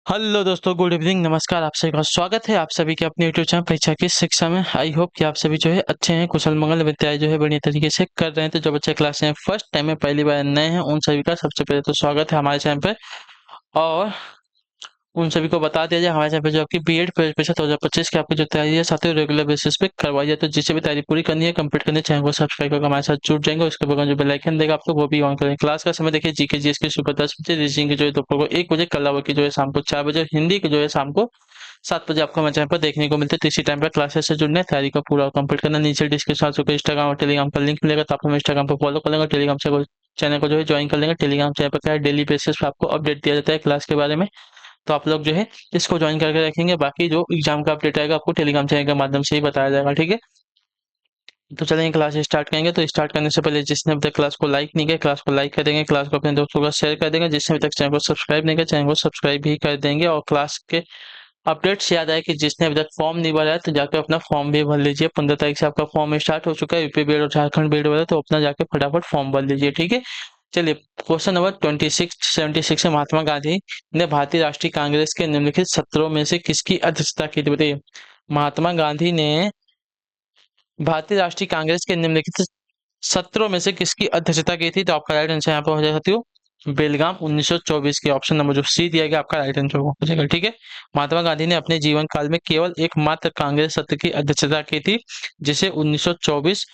Hello दोस्तों, good evening, नमस्कार। आप सभी का स्वागत है आप सभी के अपने यूट्यूब चैनल परीक्षा की शिक्षा में। आई होप कि आप सभी जो है अच्छे हैं, कुशल मंगल विद्याएं जो है बढ़िया तरीके से कर रहे हैं। तो जो बच्चे क्लास में फर्स्ट टाइम में पहली बार नए हैं उन सभी का सबसे पहले तो स्वागत है हमारे चैनल पे। और उन सभी को बता दिया जाए हमारे चैनल पे जो आपकी बीएड परीक्षा 2025 की आपकी जो तैयारी है साथ ही रेगुलर बेसिस पे करवाई जाए। तो जिसे भी तैयारी पूरी करनी है, कंप्लीट करनी है, चैनल को सब्सक्राइब करके हमारे साथ जुड़ जाएंगे। उसके बगल जो बेल आइकन देगा आपको वो भी ऑन करें। क्लास का समय देखिए, जीके जीएस की सुबह 10 बजे, रीजनिंग की जो है दोपहर को 1 बजे, कला की जो है शाम को 4 बजे, हिंदी की जो है शाम को 7 बजे आपको हमारे चैनल पर देखने को मिलते हैं। तो इसी टाइम पर क्लासेस से जुड़ना है, तैयारी का पूरा कंप्लीट करना। नीचे डिस्क्रिप्शन में इंस्टाग्राम और टेलीग्राम का लिंक मिलेगा, तो आप हमें इंस्टाग्राम पर फॉलो कर लेंगे, टेलीग्राम से चैनल को जो है ज्वाइन कर लेंगे। टेलीग्राम चैनल पर क्या है, डेली बेसिस पे आपको अपडेट दिया जाता है क्लास के बारे में। तो आप लोग जो है इसको ज्वाइन करके रखेंगे। बाकी जो एग्जाम का अपडेट आएगा आपको टेलीग्राम चैनल के माध्यम से ही बताया जाएगा, ठीक है। तो चलेंगे क्लास स्टार्ट करेंगे। तो स्टार्ट करने से पहले जिसने अभी तक क्लास को लाइक नहीं किया, क्लास को लाइक कर देंगे, क्लास को अपने दोस्तों को शेयर कर देंगे। जिसने अभी तक चैनल को सब्सक्राइब नहीं किया, चैनल को सब्सक्राइब भी कर देंगे। और क्लास के अपडेट्स याद आए कि जिसने अभी तक फॉर्म नहीं भरा है तो जाकर अपना फॉर्म भी भर लीजिए। 15 तारीख से आपका फॉर्म स्टार्ट हो चुका है, यूपी बीएड और झारखंड बीएड वाला, तो अपना जाके फटाफट फॉर्म भर लीजिए, ठीक है। चलिए, क्वेश्चन नंबर 2676 है। महात्मा गांधी ने भारतीय राष्ट्रीय कांग्रेस के निम्नलिखित सत्रों में से किसकी अध्यक्षता की थी, बताइए। महात्मा गांधी ने भारतीय राष्ट्रीय कांग्रेस के निम्नलिखित सत्रों में से किसकी अध्यक्षता की थी? तो आपका राइट आंसर यहाँ पर हो जाएगा बेलगाम 1924 के। ऑप्शन नंबर जो सी दिया गया आपका राइट आंसर हो जाएगा, ठीक है। महात्मा गांधी ने अपने जीवन काल में केवल एकमात्र कांग्रेस सत्र की अध्यक्षता की थी, जिसे 1924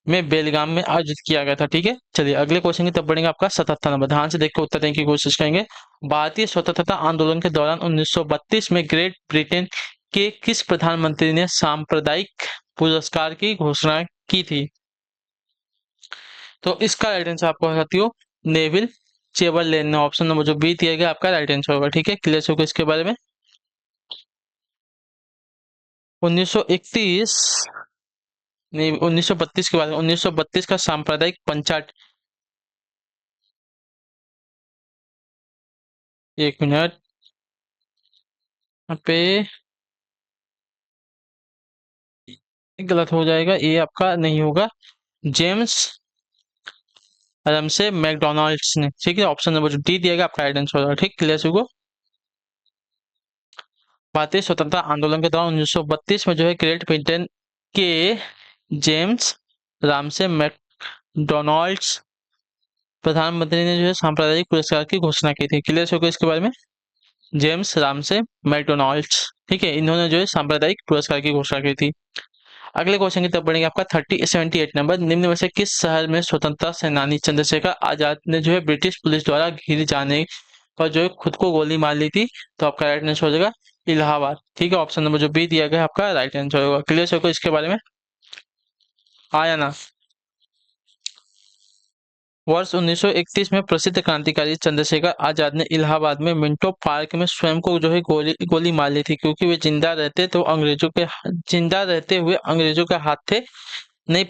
में बेलगाम में आयोजित किया गया था, ठीक है। चलिए अगले क्वेश्चन की तरफ बढ़ेंगे। आपका 77 नंबर, ध्यान से देख के उत्तर देने की कोशिश करेंगे। भारतीय स्वतंत्रता आंदोलन के दौरान 1932 में ग्रेट ब्रिटेन के किस प्रधानमंत्री ने सांप्रदायिक पुरस्कार की घोषणा की थी? तो इसका राइट आंसर आपको साथियों नेविल चेवरलेन ने। ऑप्शन नंबर जो बी दिया गया आपका राइट आंसर होगा, ठीक है। क्लियर होगा इसके बारे में। 1931 नहीं, 1932 के बाद 1932 का सांप्रदायिक पंचायत। एक मिनट, यहाँ पे गलत हो जाएगा, ये आपका नहीं होगा। जेम्स रमसे मैकडोनाल्ड्स ने, ठीक है। ऑप्शन नंबर जो डी दिया गया आपका राइट आंसर होगा, ठीक। क्लियर होगा। भारतीय स्वतंत्रता आंदोलन के दौरान 1932 में जो है ग्रेट ब्रिटेन के जेम्स रामसे मैकडोनाल्ड्स प्रधानमंत्री ने जो है सांप्रदायिक पुरस्कार की घोषणा की थी। क्लियर होगा इसके बारे में। जेम्स रामसे मैकडोनाल्ड्स, ठीक है, इन्होंने जो है सांप्रदायिक पुरस्कार की घोषणा की थी। अगले क्वेश्चन की तरफ बढ़ेंगे। आपका 78 नंबर, निम्न में से किस शहर में स्वतंत्रता सेनानी चंद्रशेखर आजाद ने जो है ब्रिटिश पुलिस द्वारा घिर जाने पर जो है खुद को गोली मार ली थी? तो आपका राइट आंसर हो जाएगा इलाहाबाद, ठीक है। ऑप्शन नंबर जो बी दिया गया है आपका राइट आंसर होगा। क्लियर होगा इसके बारे में, आया ना। वर्ष 1931 में प्रसिद्ध क्रांतिकारी चंद्रशेखर आजाद ने इलाहाबाद में मिंटो पार्क में स्वयं को जो है गोली मार ली थी, क्योंकि वे जिंदा रहते हुए अंग्रेजों के हाथ थे नहीं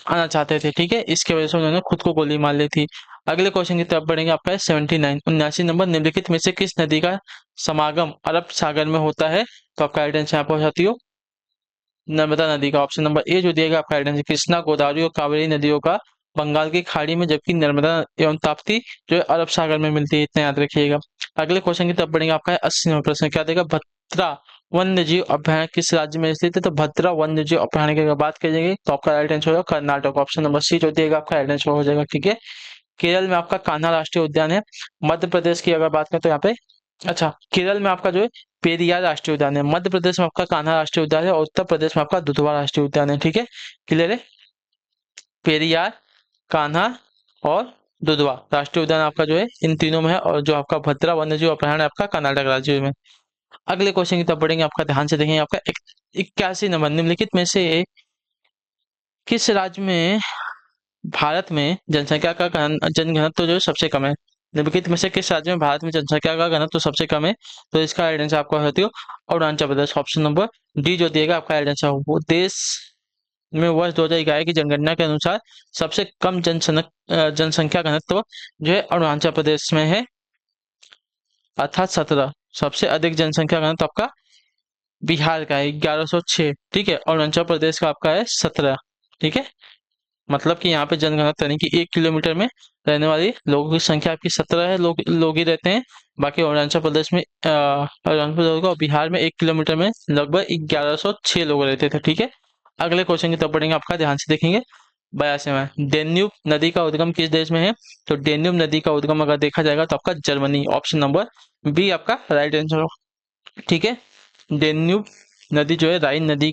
आना चाहते थे, ठीक है। इसकी वजह से उन्होंने खुद को गोली मार ली थी। अगले क्वेश्चन की तरफ बढ़ेंगे। आपका है 79 नंबर, निम्नलिखित में से किस नदी का समागम अरब सागर में होता है? तो आपका राइट आंसर यहाँ पर हो जाती हो नर्मदा नदी का। ऑप्शन नंबर ए जो दिएगा आपका राइट आंसर। कृष्णा, गोदावरी और कावेरी नदियों का बंगाल की खाड़ी में, जबकि नर्मदा एवं ताप्ती जो है अरब सागर में मिलती है, इतना याद रखिएगा। अगले क्वेश्चन की तरफ बढ़ेंगे। आपका है 80 नंबर प्रश्न, क्या देगा? भद्रा वन्य जीव अभ्यारण्य किस राज्य में स्थित है? तो भद्रा वन्य जीव अभ्यारण्य की अगर बात करेंगे तो आपका राइट आंसर होगा कर्नाटक। ऑप्शन नंबर सी जो दिएगा आपका राइट आंसर हो जाएगा, ठीक है। केरल में आपका कान्हा राष्ट्रीय उद्यान है। मध्य प्रदेश की अगर बात करें तो यहाँ पे, अच्छा, केरल में आपका जो है पेरियार राष्ट्रीय उद्यान है। मध्य प्रदेश में आपका कान्हा राष्ट्रीय उद्यान है और उत्तर प्रदेश में आपका दुधवा राष्ट्रीय उद्यान है, ठीक है। क्लियर है। पेरियार, कान्हा और दुधवा राष्ट्रीय उद्यान आपका जो है इन तीनों में है, और जो आपका भद्रा वन्यजीव अभयारण्य है आपका कर्नाटक राज्य में। अगले क्वेश्चन की तरफ बढ़ेंगे। आपका ध्यान से देखेंगे। आपका 81 नंबर, निम्नलिखित में से किस राज्य में भारत में जनसंख्या का जनघनत्व जो है सबसे कम है? निम्नलिखित में से किस राज्य में भारत में जनसंख्या का घनत्व सबसे कम है? तो इसका राइट आंसर आपका होती हो Arunachal Pradesh. Option number D जो दिएगा आपका राइट आंसर वो देश में वर्ष 2011 की जनगणना के अनुसार सबसे कम जनसंख्या घनत्व जो है अरुणाचल प्रदेश में है, अर्थात 17। सबसे अधिक जनसंख्या घनत्व आपका बिहार का है 1106, ठीक है। अरुणाचल प्रदेश का आपका है 17, ठीक है। मतलब कि यहाँ पे जनघनत्व यानी कि 1 किलोमीटर में रहने वाली लोगों की संख्या आपकी 17 है, लोग ही रहते हैं। बाकी अरुणाचल प्रदेश में अरुणाचल प्रदेश और बिहार में 1 किलोमीटर में लगभग 1106 लोग रहते थे। ठीक है, अगले क्वेश्चन की तरफ बढ़ेंगे, आपका ध्यान से देखेंगे। 82वां, डेन्यूब नदी का उद्गम किस देश में है? तो डेन्यूब नदी का उद्गम अगर देखा जाएगा तो आपका जर्मनी, ऑप्शन नंबर बी आपका राइट आंसर हो। ठीक है, डेन्यूब नदी जो है राइन नदी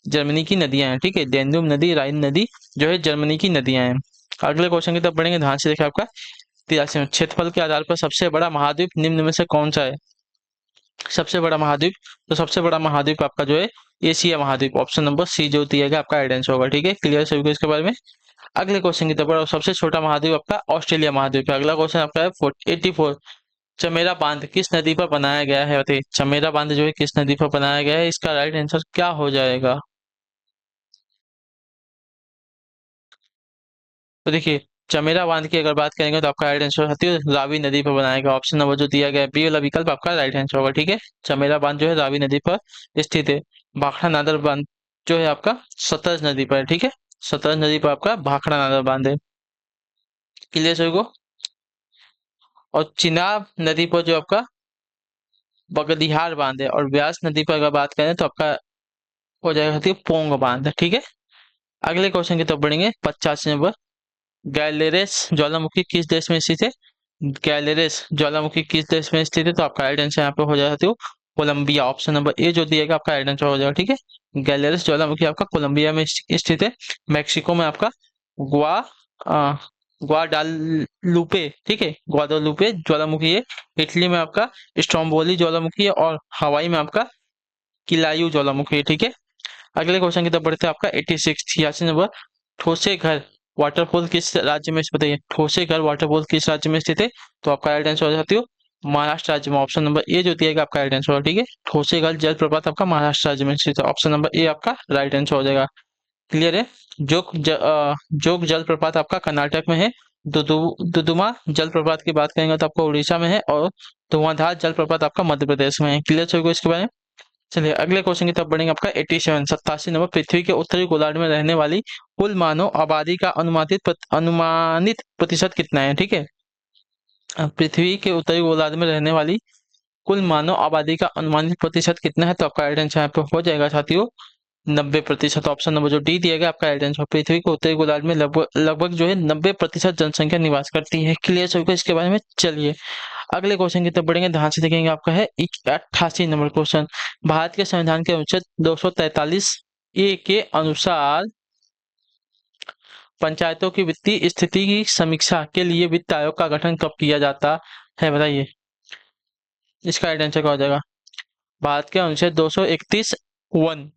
जर्मनी की नदियां हैं। ठीक है, डेन्यूब नदी राइन नदी जो है जर्मनी की नदियां हैं। अगले क्वेश्चन की तरफ बढ़ेंगे, ध्यान से देखिए आपका। 83, क्षेत्रफल के आधार पर सबसे बड़ा महाद्वीप निम्न में से कौन सा है? सबसे बड़ा महाद्वीप, तो सबसे बड़ा महाद्वीप आपका जो है एशिया महाद्वीप, ऑप्शन नंबर सी जो दिया गया आपका राइट आंसर होगा। ठीक है, क्लियर सभी को इसके बारे में। अगले क्वेश्चन की तरफ बढ़ो, सबसे छोटा महाद्वीप आपका ऑस्ट्रेलिया महाद्वीप है। अगला क्वेश्चन आपका है 84, चमेरा बांध किस नदी पर बनाया गया है? बताइए, चमेरा बांध जो है किस नदी पर बनाया गया है? इसका राइट आंसर क्या हो जाएगा? तो देखिए, चमेरा बांध की अगर बात करेंगे तो आपका राइट आंसर आती है रावी नदी पर बनाया गया, ऑप्शन नंबर जो दिया गया है बी वाला विकल्प आपका राइट आंसर होगा। ठीक है, चमेरा बांध जो है रावी नदी पर स्थित है। भाखड़ा नादर बांध जो है आपका सतलज नदी पर है। ठीक है, सतलज नदी पर आपका भाखड़ा नादर बांध है। क्लियर सभी को? और चिनाब नदी पर जो आपका बगदिहार बांध है, और व्यास नदी पर अगर बात करें तो आपका हो जाएगा साथी पोंग बांध। ठीक है, अगले क्वेश्चन की तरफ बढ़ेंगे। 85 नंबर, गैलेरेस ज्वालामुखी किस देश में स्थित है? गैलेरेस ज्वालामुखी किस देश में स्थित है? तो आपका राइट आंसर यहाँ पे हो जाएगा साथियों कोलंबिया, ऑप्शन नंबर ए जो दिएगा आपका राइट आंसर हो जाएगा। ठीक है, गैलेरस ज्वालामुखी आपका कोलंबिया में स्थित है। मैक्सिको में आपका ग्वा अ, ग्वाडालुपे, ठीक है, ग्वादालुपे ज्वालामुखी है। इटली में आपका स्ट्रोम्बोली ज्वालामुखी है, और हवाई में आपका किलायू ज्वालामुखी है। ठीक है, अगले क्वेश्चन की तरफ बढ़ते हैं, आपका 86 86 नंबर, ठोसे घर वाटरफॉल किस राज्य में, बताइए ठोसे घर वाटरफॉल किस राज्य में स्थित है? तो आपका राइट आंसर हो जाती हो महाराष्ट्र राज्य में, ऑप्शन नंबर ए जो दिएगा आपका राइट आंसर होगा। ठीक है, ठोसे घर जलप्रपात आपका महाराष्ट्र राज्य में स्थित है, ऑप्शन नंबर ए आपका राइट आंसर हो जाएगा। क्लियर है? जोग जलप्रपात आपका कर्नाटक में है। दुदुमा जलप्रपात की बात करेंगे तो आपका उड़ीसा में है, और धुआंधार जलप्रपात आपका मध्य प्रदेश में है। क्लियर सभी को इसके बारे में? चलिए अगले क्वेश्चन की तरफ बढ़ेंगे, आपका 87 87 नंबर, पृथ्वी के उत्तरी गोलार्ध में रहने वाली कुल मानव आबादी का अनुमानित प्रतिशत कितना है? ठीक है, पृथ्वी के उत्तरी गोलार्ध में रहने वाली कुल मानव आबादी का अनुमानित प्रतिशत कितना है? तो आपका राइट आंसर यहाँ पे हो जाएगा साथियों 90%, ऑप्शन नंबर जो डी दिया गया आपका राइट आंसर। पृथ्वी के उत्तरी गोलार्ध में लगभग लगभग जो है 90% जनसंख्या निवास करती है। क्लियर सभी को इसके बारे में? चलिए अगले क्वेश्चन की तरफ बढ़ेंगे, ध्यान से देखेंगे, आपका है 88 नंबर क्वेश्चन। भारत के संविधान के अनुच्छेद 243 ए के अनुसार पंचायतों की वित्तीय स्थिति की समीक्षा के लिए वित्त आयोग का गठन कब किया जाता है? बताइए, इसका राइट आंसर क्या हो जाएगा? भारत के अनुच्छेद 231 वन,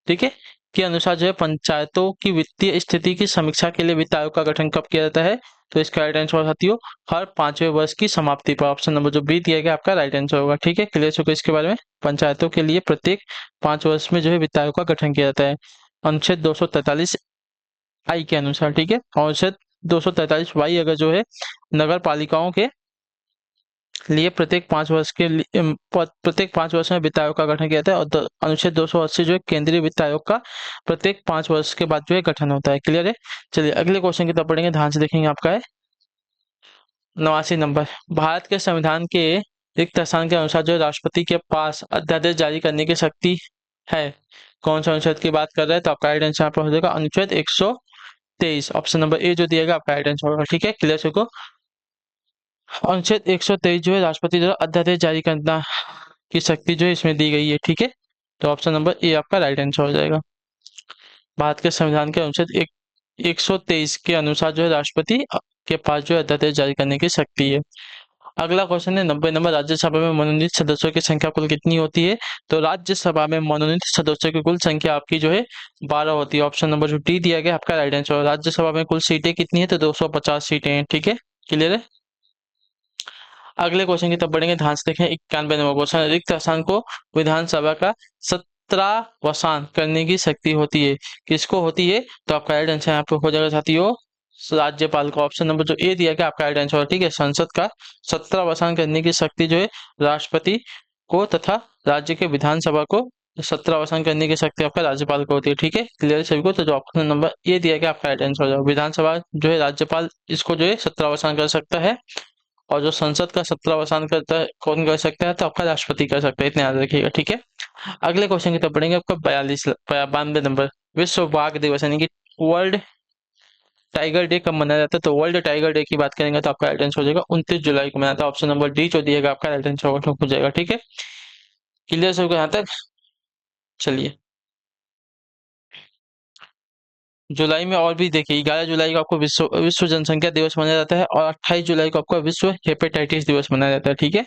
ठीक है, के अनुसार जो है पंचायतों की वित्तीय स्थिति की समीक्षा के लिए वित्त आयोग का गठन कब किया जाता है? तो इसका राइट आंसर साथियों हर 5वें वर्ष की समाप्ति पर, ऑप्शन नंबर जो बी दिया गया आपका राइट आंसर होगा। ठीक है, क्लियर हो गया इसके बारे में? पंचायतों के लिए प्रत्येक 5 वर्ष में जो है वित्त आयोग का गठन किया जाता है अनुच्छेद 243 आई के अनुसार। ठीक है, और अनुच्छेद 243 वाई अगर जो है नगर पालिकाओं के लिए प्रत्येक 5 वर्ष में वित्त आयोग का गठन किया जाता है, और अनुच्छेद 280 जो है केंद्रीय वित्त आयोग का प्रत्येक 5 वर्ष के बाद जो है गठन होता है। क्लियर है? चलिए अगले क्वेश्चन की तरफ पढ़ेंगे, ध्यान से देखेंगे, आपका है 89 नंबर, भारत के संविधान के रिक्त स्थान के अनुसार जो है राष्ट्रपति के पास अध्यादेश जारी करने की शक्ति है। कौन सा अनुच्छेद की बात कर रहे हैं? तो आपका राइट आंसर यहाँ पर हो जाएगा अनुच्छेद 123, ऑप्शन नंबर ए जो दिएगा आपका राइट आंसर होगा। ठीक है, क्लियर को? अनुच्छेद 123 जो है राष्ट्रपति द्वारा अध्यादेश जारी करना की शक्ति जो है इसमें दी गई है। ठीक है, तो ऑप्शन नंबर ए आपका राइट आंसर हो जाएगा। भारत के संविधान के अनुच्छेद 123 के अनुसार जो है राष्ट्रपति के पास जो है अध्यादेश जारी करने की शक्ति है। अगला क्वेश्चन है 90 नंबर, राज्यसभा में मनोनीत सदस्यों की संख्या कुल कितनी होती है? तो राज्यसभा में मनोनीत सदस्यों की कुल संख्या आपकी जो है 12 होती है, ऑप्शन नंबर जो डी दिया गया आपका राइट आंसर। राज्यसभा में कुल सीटें कितनी है? तो 250 सीटें हैं। ठीक है, क्लियर है? अगले क्वेश्चन की तरफ बढ़ेंगे, ध्यान से देखें। 91 नंबर क्वेश्चन, रिक्त स्थान को विधानसभा का 17वासान करने की शक्ति होती है, किसको होती है? तो आपका राइट आंसर यहाँ पे हो जाएगा साथियों राज्यपाल को, ऑप्शन नंबर जो ए दिया गया आपका राइट आंसर। ठीक है, संसद का 17वासान करने की शक्ति जो है राष्ट्रपति को तथा राज्य के विधानसभा को सत्ता अवसान करने की शक्ति आपका राज्यपाल को होती है। ठीक है, क्लियर है सभी को? तो जो ऑप्शन नंबर ए दिया गया आपका राइट आंसर हो जाएगा। विधानसभा जो है राज्यपाल इसको जो है सत्ता अवसान कर सकता है, और जो संसद का सत्ता अवसान करता है कौन कर सकता है? तो आपका राष्ट्रपति कर सकता है, इतना याद रखिएगा। ठीक है, अगले क्वेश्चन की तरफ बढ़ेंगे। आपका 92 नंबर, विश्व बाघ दिवस यानी कि वर्ल्ड टाइगर डे कब मनाया जाता है? तो वर्ल्ड टाइगर डे की बात करेंगे तो आपका राइट आंसर हो जाएगा 29 जुलाई को मनाया था। ऑप्शन नंबर डी जो दिएगा आपका राइट आंसर हो जाएगा। ठीक है, क्लियर सबको यहाँ तक? चलिए, जुलाई में और भी देखिए, 11 जुलाई को आपको विश्व विश्व जनसंख्या दिवस मनाया जाता है, और 28 जुलाई को आपका विश्व हेपेटाइटिस दिवस मनाया जाता है। ठीक है,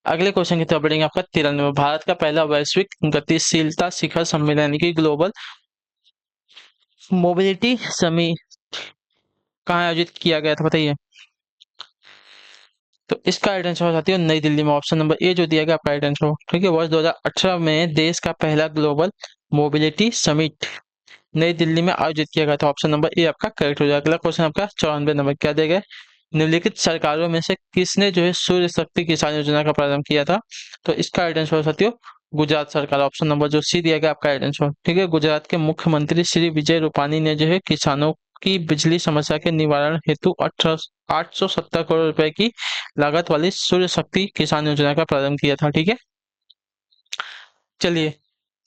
अगले क्वेश्चन की तरफ बढ़ेंगे। आपका 93, भारत का पहला वैश्विक गतिशीलता शिखर सम्मेलन यानी कि ग्लोबल मोबिलिटी समिट कहाँ आयोजित किया गया था बताइए? तो इसका राइट आंसर हो जाती है नई दिल्ली में। ऑप्शन नंबर ए जो दिया गया आपका राइट आंसर हो। ठीक है, वर्ष 2018 में देश का पहला ग्लोबल मोबिलिटी समिट नई दिल्ली में आयोजित किया गया था। ऑप्शन नंबर ए आपका करेक्ट हो जाएगा। अगला क्वेश्चन आपका 94 नंबर, क्या दिया गया? निम्नलिखित सरकारों में से किसने जो है सूर्य शक्ति किसान योजना का प्रारंभ किया था? तो इसका राइट आंसर हो साथियों गुजरात सरकार। ऑप्शन नंबर जो सी दिया गया आपका राइट आंसर। ठीक है, गुजरात के मुख्यमंत्री श्री विजय रूपानी ने जो है किसानों की बिजली समस्या के निवारण हेतु 870 करोड़ रुपए की लागत वाली सूर्य शक्ति किसान योजना का प्रारंभ किया था। ठीक है, चलिए,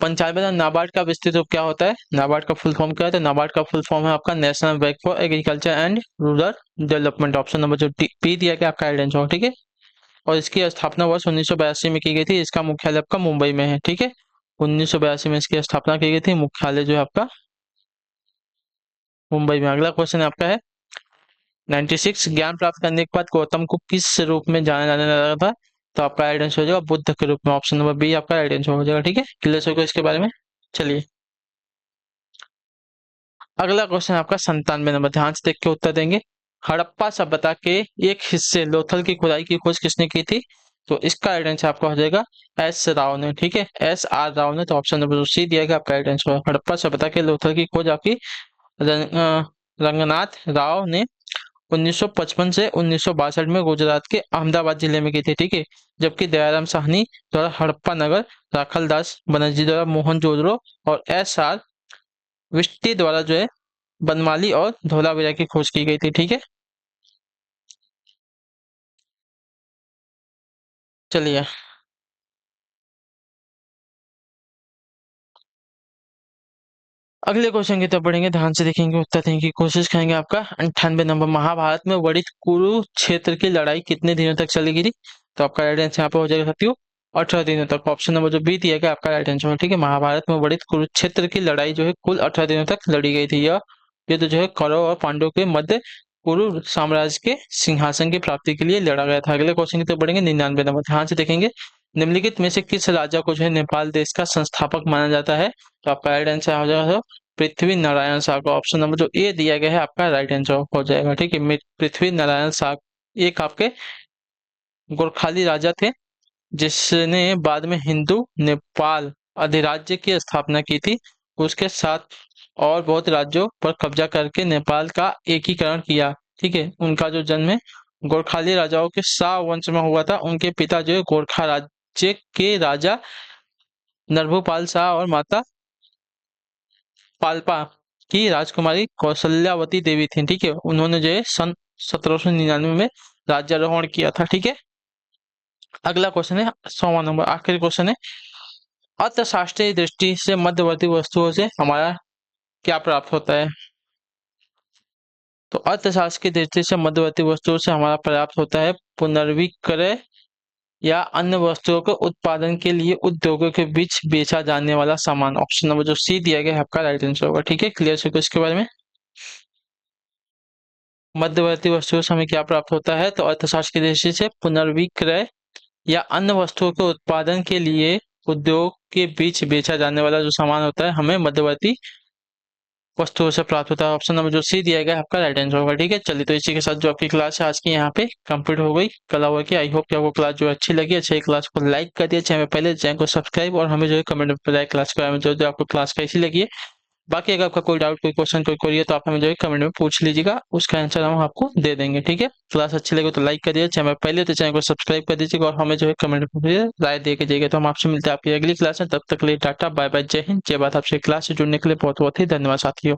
95 नाबार्ड का विस्तृत रूप क्या होता है? नाबार्ड का फुल फॉर्म क्या है? तो नाबार्ड का फुल फॉर्म है आपका national bank for agriculture and rural development. Option number जो पी दिया गया आपका राइट आंसर। ठीक है, और इसकी स्थापना वर्ष 1982 में की गई थी। इसका मुख्यालय आपका मुंबई में है। ठीक है, 1982 में इसकी स्थापना की गई थी। मुख्यालय जो है आपका मुंबई में। अगला क्वेश्चन आपका है 96, ज्ञान प्राप्त करने के बाद गौतम को किस रूप में जाना जाने लगा था? तो आपका राइट आंसर हो जाएगा बुद्ध के रूप में। ऑप्शन नंबर बी आपका राइट आंसर हो जाएगा। ठीक है, क्लियर होगा इसके बारे में? चलिए, अगला क्वेश्चन आपका 97 नंबर, ध्यान से देख के उत्तर देंगे। हड़प्पा सभ्यता के एक हिस्से लोथल की खुदाई की खोज किसने की थी? तो इसका राइट आंसर आपका हो जाएगा एस राव ने। ठीक है, एस आर राव ने। तो ऑप्शन नंबर सी दिया गया आपका राइट आंसर। हड़प्पा सभ्यता के लोथल की खोज आपकी रंगनाथ राव ने 1955 से 1962 में गुजरात के अहमदाबाद जिले में की थी। ठीक है, जबकि दयाराम साहनी द्वारा हड़प्पा नगर, राखलदास बनर्जी द्वारा मोहनजोदड़ो, और एस आर विष्टी द्वारा जो है बनमाली और धोलावीरा की खोज की गई थी। ठीक है, चलिए, अगले क्वेश्चन की तरफ बढ़ेंगे। ध्यान से देखेंगे, उत्तर देने की कोशिश करेंगे। आपका 98 नंबर, महाभारत में वर्णित कुरुक्षेत्र की लड़ाई कितने दिनों तक चलेगी थी? तो आपका राइट आंसर यहाँ पे हो जाएगा साथियों 18 दिनों तक। ऑप्शन नंबर जो बी दिया गया आपका राइट आंसर। ठीक है, महाभारत में वर्णित कुरुक्षेत्र की लड़ाई जो है कुल 18 दिनों तक लड़ी गई थी। यह युद्ध जो है कौरव और पांडवों के मध्य कुरु साम्राज्य के सिंहासन की प्राप्ति के लिए लड़ा गया था। अगले क्वेश्चन की तरफ बढ़ेंगे। 99 नंबर, ध्यान से देखेंगे। निम्नलिखित में से किस राजा को जो है नेपाल देश का संस्थापक माना जाता है? तो आपका राइट आंसर हो जाएगा पृथ्वी नारायण शाह का। ऑप्शन नंबर जो ए दिया गया है आपका राइट आंसर हो जाएगा। ठीक है, पृथ्वी नारायण शाह एक आपके गोरखाली राजा थे, जिसने बाद में हिंदू नेपाल अधिराज्य की स्थापना की थी। उसके साथ और बहुत राज्यों पर कब्जा करके नेपाल का एकीकरण किया। ठीक है, उनका जो जन्म है गोरखाली राजाओं के शाह वंश में हुआ था। उनके पिता जो है गोरखा राज्य के राजा नरभूपाल शाह और माता पाल्पा की राजकुमारी कौशल्यावती देवी थी। ठीक है, उन्होंने जो है सन 1799 में राज्यारोहण किया था। ठीक है, अगला क्वेश्चन है 100वां नंबर, आखिरी क्वेश्चन है। अर्थशास्त्रीय दृष्टि से मध्यवर्ती वस्तुओं से हमारा क्या प्राप्त होता है? तो अर्थशास्त्र की दृष्टि से मध्यवर्ती वस्तुओं से हमारा प्राप्त होता है पुनर्विक्रय या अन्य वस्तुओं के उत्पादन के लिए उद्योगों के बीच बेचा जाने वाला सामान। ऑप्शन नंबर जो सी दिया गया है आपका राइट आंसर होगा। ठीक है, क्लियर है इसके बारे में? मध्यवर्ती वस्तुओं से हमें क्या प्राप्त होता है? तो अर्थशास्त्र की दृष्टि से पुनर्विक्रय या अन्य वस्तुओं के उत्पादन के लिए उद्योग के बीच बेचा जाने वाला जो सामान होता है हमें मध्यवर्ती वस्तुओं से प्राप्त होता है। ऑप्शन नंबर जो सी दिया गया है आपका राइट आंसर होगा। ठीक है, चलिए, तो इसी के साथ जो आपकी क्लास है आज की यहाँ पे कंप्लीट हो गई। कल हुआ कि आई होप कि आपको क्लास जो अच्छी लगी। अच्छी क्लास को लाइक कर दिया, चैनल पहले चैनल को सब्सक्राइब, और हमें जो है कमेंट में बताया क्लास के बारे में जो आपको क्लास कैसी लगी है। बाकी अगर आपका कोई डाउट, कोई क्वेश्चन, कोई क्वेरी है तो आप हमें जो है कमेंट में पूछ लीजिएगा, उसका आंसर हम आपको दे देंगे। ठीक है, क्लास अच्छी लगे तो लाइक करिए, चैनल पहले तो चैनल को सब्सक्राइब कर दीजिएगा और हमें जो है कमेंट में राय दे के जाइएगा। तो हम आपसे मिलते हैं आपकी अगली क्लास में, तब तक के लिए टाटा बाय बाय, जय हिंद जय भारत। आपसे क्लास से जुड़ने के लिए बहुत बहुत ही धन्यवाद साथियों।